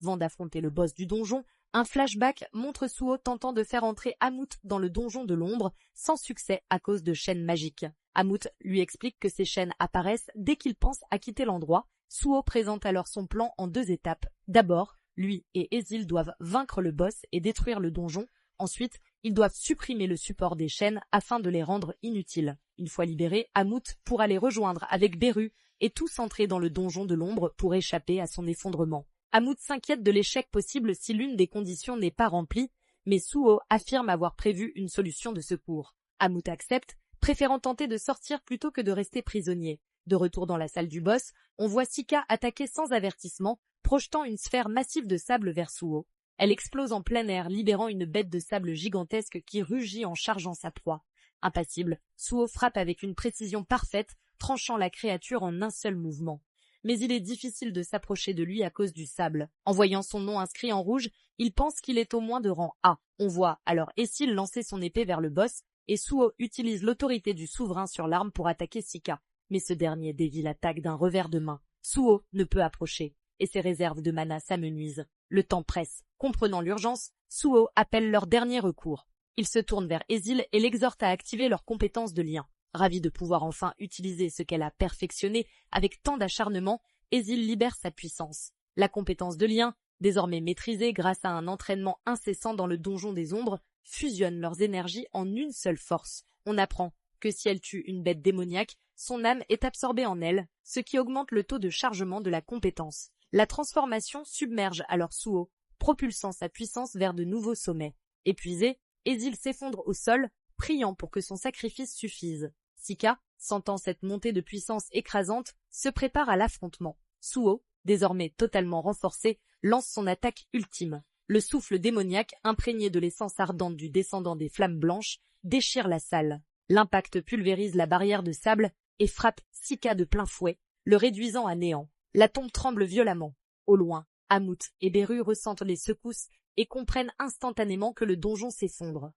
vont d'affronter le boss du donjon, un flashback montre Suho tentant de faire entrer Amut dans le donjon de l'ombre, sans succès à cause de chaînes magiques. Amut lui explique que ces chaînes apparaissent dès qu'il pense à quitter l'endroit. Suho présente alors son plan en 2 étapes. D'abord, lui et Ezil doivent vaincre le boss et détruire le donjon. Ensuite, ils doivent supprimer le support des chaînes afin de les rendre inutiles. Une fois libéré, Amut pourra les rejoindre avec Beru et tous entrer dans le donjon de l'ombre pour échapper à son effondrement. Amut s'inquiète de l'échec possible si l'une des conditions n'est pas remplie, mais Suho affirme avoir prévu une solution de secours. Amut accepte, préférant tenter de sortir plutôt que de rester prisonnier. De retour dans la salle du boss, on voit Sika attaquer sans avertissement, projetant une sphère massive de sable vers Suho. Elle explose en plein air, libérant une bête de sable gigantesque qui rugit en chargeant sa proie. Impassible, Suho frappe avec une précision parfaite, tranchant la créature en un seul mouvement. Mais il est difficile de s'approcher de lui à cause du sable. En voyant son nom inscrit en rouge, il pense qu'il est au moins de rang A. On voit alors Ezil lancer son épée vers le boss, et Suho utilise l'autorité du souverain sur l'arme pour attaquer Sika. Mais ce dernier dévie l'attaque d'un revers de main. Suho ne peut approcher, et ses réserves de mana s'amenuisent. Le temps presse. Comprenant l'urgence, Suho appelle leur dernier recours. Il se tourne vers Ezil et l'exhorte à activer leurs compétences de lien. Ravi de pouvoir enfin utiliser ce qu'elle a perfectionné avec tant d'acharnement, Ezil libère sa puissance. La compétence de lien, désormais maîtrisée grâce à un entraînement incessant dans le donjon des ombres, fusionne leurs énergies en une seule force. On apprend que si elle tue une bête démoniaque, son âme est absorbée en elle, ce qui augmente le taux de chargement de la compétence. La transformation submerge alors Suho, propulsant sa puissance vers de nouveaux sommets. Épuisé, Ezil s'effondre au sol, priant pour que son sacrifice suffise. Sika, sentant cette montée de puissance écrasante, se prépare à l'affrontement. Suho, désormais totalement renforcé, lance son attaque ultime. Le souffle démoniaque, imprégné de l'essence ardente du descendant des flammes blanches, déchire la salle. L'impact pulvérise la barrière de sable et frappe Sika de plein fouet, le réduisant à néant. La tombe tremble violemment. Au loin, Amut et Beru ressentent les secousses et comprennent instantanément que le donjon s'effondre.